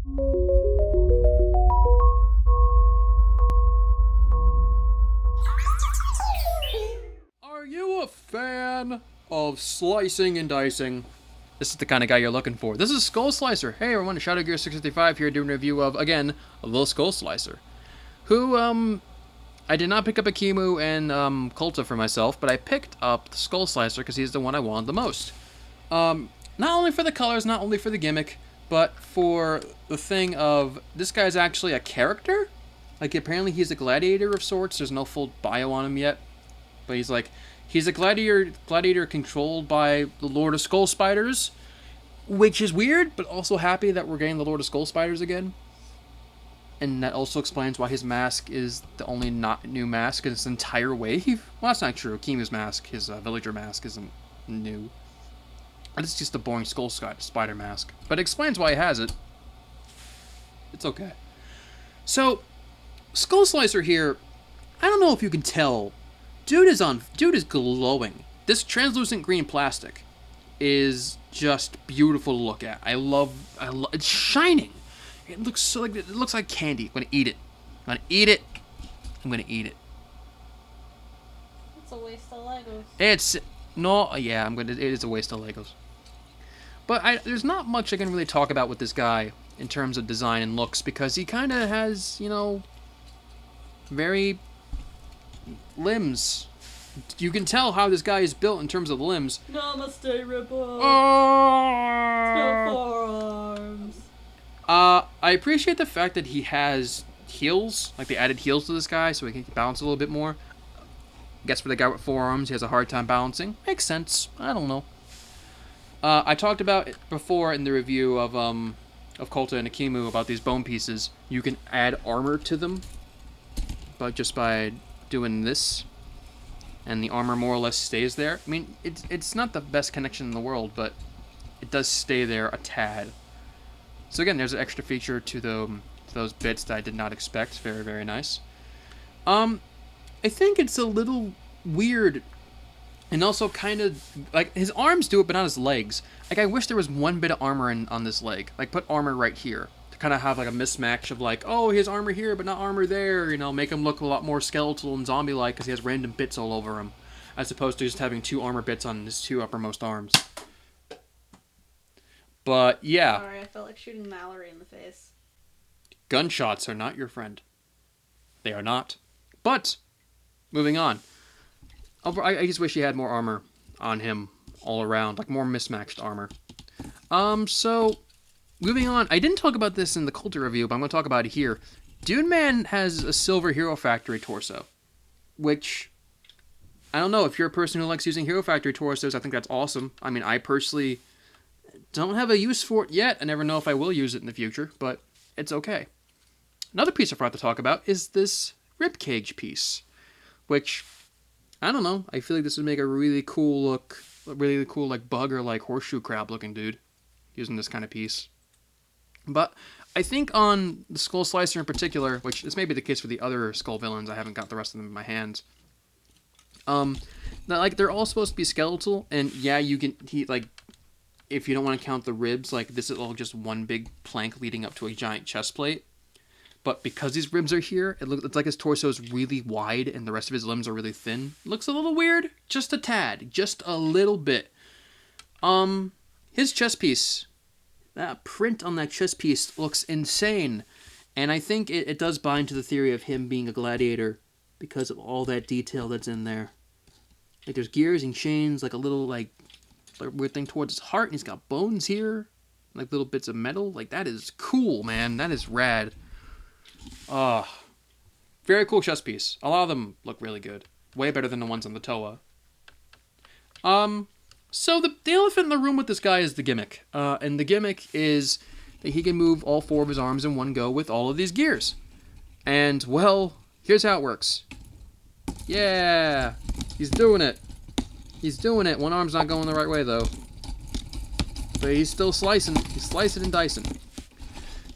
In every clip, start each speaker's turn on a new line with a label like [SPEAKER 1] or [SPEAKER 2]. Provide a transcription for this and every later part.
[SPEAKER 1] Are you a fan of slicing and dicing? This is the kind of guy you're looking for. This is Skull Slicer. Hey everyone, Shadow Gear 655 here doing a review of, again, the Skull Slicer. Who, I did not pick up Akimu and, Kulta for myself, but I picked up the Skull Slicer because he's the one I wanted the most. Not only for the colors, not only for the gimmick, but for the thing of, this guy's actually a character? Like, apparently he's a gladiator of sorts. There's no full bio on him yet. But he's a gladiator controlled by the Lord of Skull Spiders, which is weird, but also happy that we're getting the Lord of Skull Spiders again. And that also explains why his mask is the only not new mask in this entire wave. Well, that's not true. Akimu's mask, his villager mask, isn't new. It's just a boring Skull Spider mask. But it explains why he has it. It's okay. So, Skull Slicer here, I don't know if you can tell. Dude is glowing. This translucent green plastic is just beautiful to look at. I love it's shining. It looks like candy. I'm gonna eat it. I'm gonna eat it. I'm gonna eat it.
[SPEAKER 2] It's a waste of Legos.
[SPEAKER 1] It is a waste of Legos. But there's not much I can really talk about with this guy in terms of design and looks, because he kind of has, very limbs. You can tell how this guy is built in terms of the limbs.
[SPEAKER 2] Namaste, Ripple. Forearms.
[SPEAKER 1] I appreciate the fact that he has heels, like they added heels to this guy so he can balance a little bit more. Guess for the guy with forearms, he has a hard time balancing. Makes sense. I don't know. I talked about it before in the review of Kulta and Akimu about these bone pieces. You can add armor to them, but just by doing this, and the armor more or less stays there. I mean, it's not the best connection in the world, but it does stay there a tad. So again, there's an extra feature to those bits that I did not expect. Very, very nice. I think it's a little weird, and also kind of like his arms do it, but not his legs. Like, I wish there was one bit of armor on this leg. Like, put armor right here to kind of have like a mismatch of like, oh, he has armor here, but not armor there. Make him look a lot more skeletal and zombie-like because he has random bits all over him, as opposed to just having two armor bits on his two uppermost arms. But yeah.
[SPEAKER 2] Sorry, I felt like shooting Mallory in the face.
[SPEAKER 1] Gunshots are not your friend. They are not. But moving on. I just wish he had more armor on him all around, like more mismatched armor. So moving on. I didn't talk about this in the Kulta review, but I'm going to talk about it here. Dune Man has a Silver Hero Factory torso, which, I don't know, if you're a person who likes using Hero Factory torsos, I think that's awesome. I mean, I personally don't have a use for it yet. I never know if I will use it in the future, but it's okay. Another piece I forgot to talk about is this ribcage piece, which, I don't know, I feel like this would make a really cool like bug or like horseshoe crab looking dude using this kind of piece. But I think on the Skull Slicer in particular, which this may be the case for the other Skull villains, I haven't got the rest of them in my hands. Like, they're all supposed to be skeletal, and yeah, if you don't want to count the ribs, like, this is all just one big plank leading up to a giant chest plate. But because these ribs are here, it's like his torso is really wide and the rest of his limbs are really thin. It looks a little weird. Just a tad. Just a little bit. His chest piece. That print on that chest piece looks insane. And I think it does bind to the theory of him being a gladiator because of all that detail that's in there. Like, there's gears and chains, like a little, like weird thing towards his heart, and he's got bones here. Like little bits of metal. Like, that is cool, man. That is rad. Very cool chest piece. A lot of them look really good. Way better than the ones on the Toa. So the elephant in the room with this guy is the gimmick. And the gimmick is that he can move all four of his arms in one go with all of these gears. And, well, here's how it works. Yeah! He's doing it. He's doing it. One arm's not going the right way, though. But he's still slicing. He's slicing and dicing.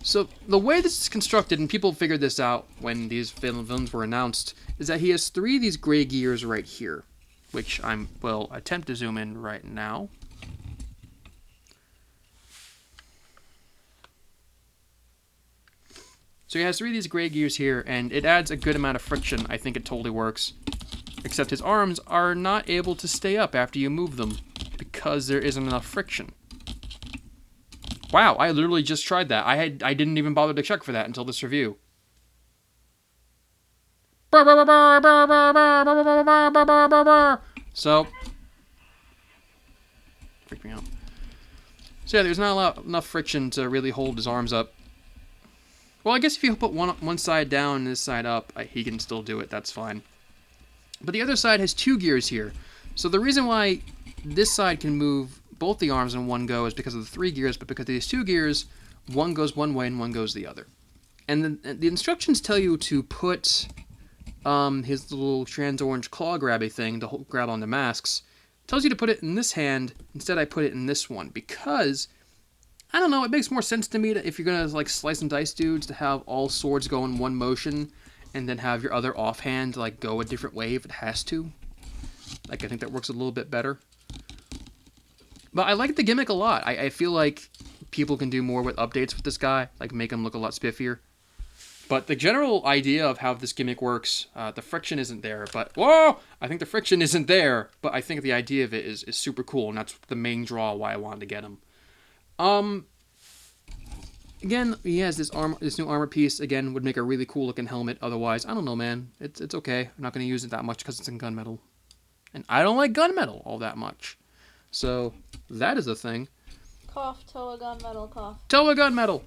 [SPEAKER 1] So the way this is constructed, and people figured this out when these villains were announced, is that he has three of these gray gears right here, which I will attempt to zoom in right now. So he has 3 of these gray gears here, and it adds a good amount of friction. I think it totally works. Except his arms are not able to stay up after you move them because there isn't enough friction. Wow, I literally just tried that. I didn't even bother to check for that until this review. So, freak me out. So yeah, there's not enough friction to really hold his arms up. Well, I guess if you put one side down and this side up, he can still do it. That's fine. But the other side has 2 gears here. So the reason why this side can move both the arms in one go is because of the 3 gears, but because of these 2 gears, one goes one way and one goes the other. And the instructions tell you to put his little trans-orange claw grabby thing to grab on the masks. It tells you to put it in this hand. Instead, I put it in this one because, I don't know, it makes more sense to me that if you're going to like slice and dice dudes to have all swords go in one motion and then have your other offhand like go a different way if it has to. Like, I think that works a little bit better. But I like the gimmick a lot. I feel like people can do more with updates with this guy, like make him look a lot spiffier. But the general idea of how this gimmick works, the friction isn't there. But, whoa! I think the friction isn't there, but I think the idea of it is super cool, and that's the main draw why I wanted to get him. Again, he has this new armor piece. Again, would make a really cool looking helmet. Otherwise, I don't know, man. It's okay. I'm not going to use it that much because it's in gunmetal. And I don't like gunmetal all that much. So, that is a thing.
[SPEAKER 2] Cough, Toa gunmetal, cough.
[SPEAKER 1] Toa gunmetal!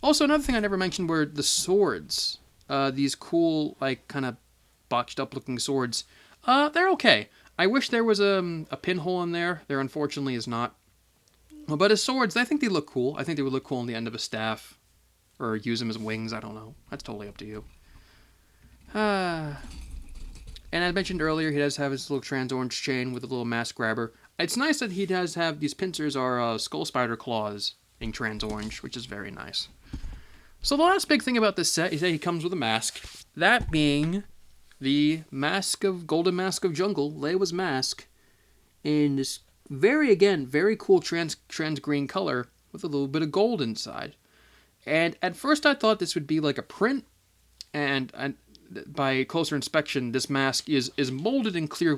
[SPEAKER 1] Also, another thing I never mentioned were the swords. These cool, like, kind of botched up looking swords. They're okay. I wish there was a pinhole in there. There unfortunately is not. But his swords, I think they look cool. I think they would look cool on the end of a staff. Or use them as wings, I don't know. That's totally up to you. And I mentioned earlier, he does have his little trans-orange chain with a little mask grabber. It's nice that he does have, these pincers are skull spider claws in trans-orange, which is very nice. So the last big thing about this set is that he comes with a mask. That being the Golden Mask of Jungle, Leiwa's mask, in this very cool trans green color with a little bit of gold inside. And at first I thought this would be like a print, and by closer inspection, this mask is molded in clear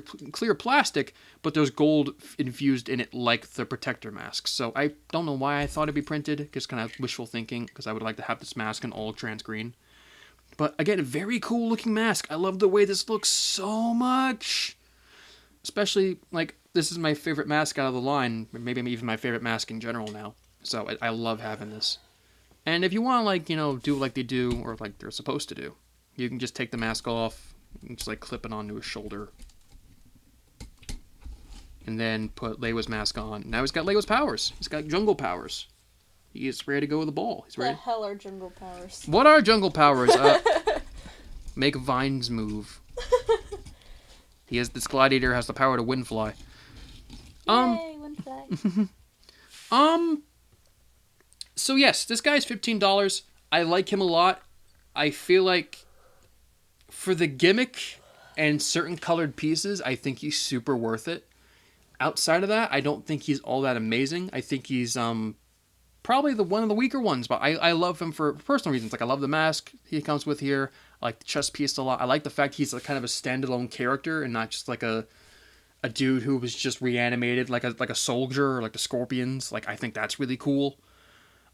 [SPEAKER 1] plastic, but there's gold infused in it like the protector mask. So I don't know why I thought it'd be printed, just kind of wishful thinking, because I would like to have this mask in all trans green. But again, a very cool looking mask. I love the way this looks so much. Especially, like, this is my favorite mask out of the line, maybe even my favorite mask in general now. So I love having this. And if you want to, like, you know, do like they do, or like they're supposed to do, you can just take the mask off and just like clip it onto his shoulder. And then put Leiwa's mask on. Now he's got Leiwa's powers. He's got jungle powers. He is ready to go with the ball. He's ready.
[SPEAKER 2] The hell are jungle powers?
[SPEAKER 1] What are jungle powers? Make vines move. This gladiator has the power to wind fly.
[SPEAKER 2] Yay, wind fly.
[SPEAKER 1] So yes, this guy's $15. I like him a lot. I feel like for the gimmick and certain colored pieces, I think he's super worth it. Outside of that, I don't think he's all that amazing. I think he's probably one of the weaker ones, but I love him for personal reasons. Like, I love the mask he comes with here. I like the chest piece a lot. I like the fact he's kind of a standalone character and not just like a dude who was just reanimated like a soldier or like the Scorpions. Like, I think that's really cool.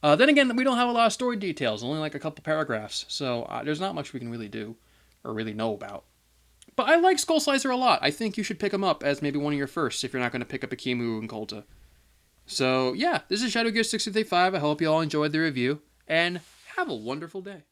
[SPEAKER 1] Then again, we don't have a lot of story details, only like a couple paragraphs, so there's not much we can really do or really know about. But I like Skull Slicer a lot. I think you should pick him up as maybe one of your firsts if you're not going to pick up a Kimu and Kolta. So yeah, this is Shadow Gear 655. I hope you all enjoyed the review, and have a wonderful day.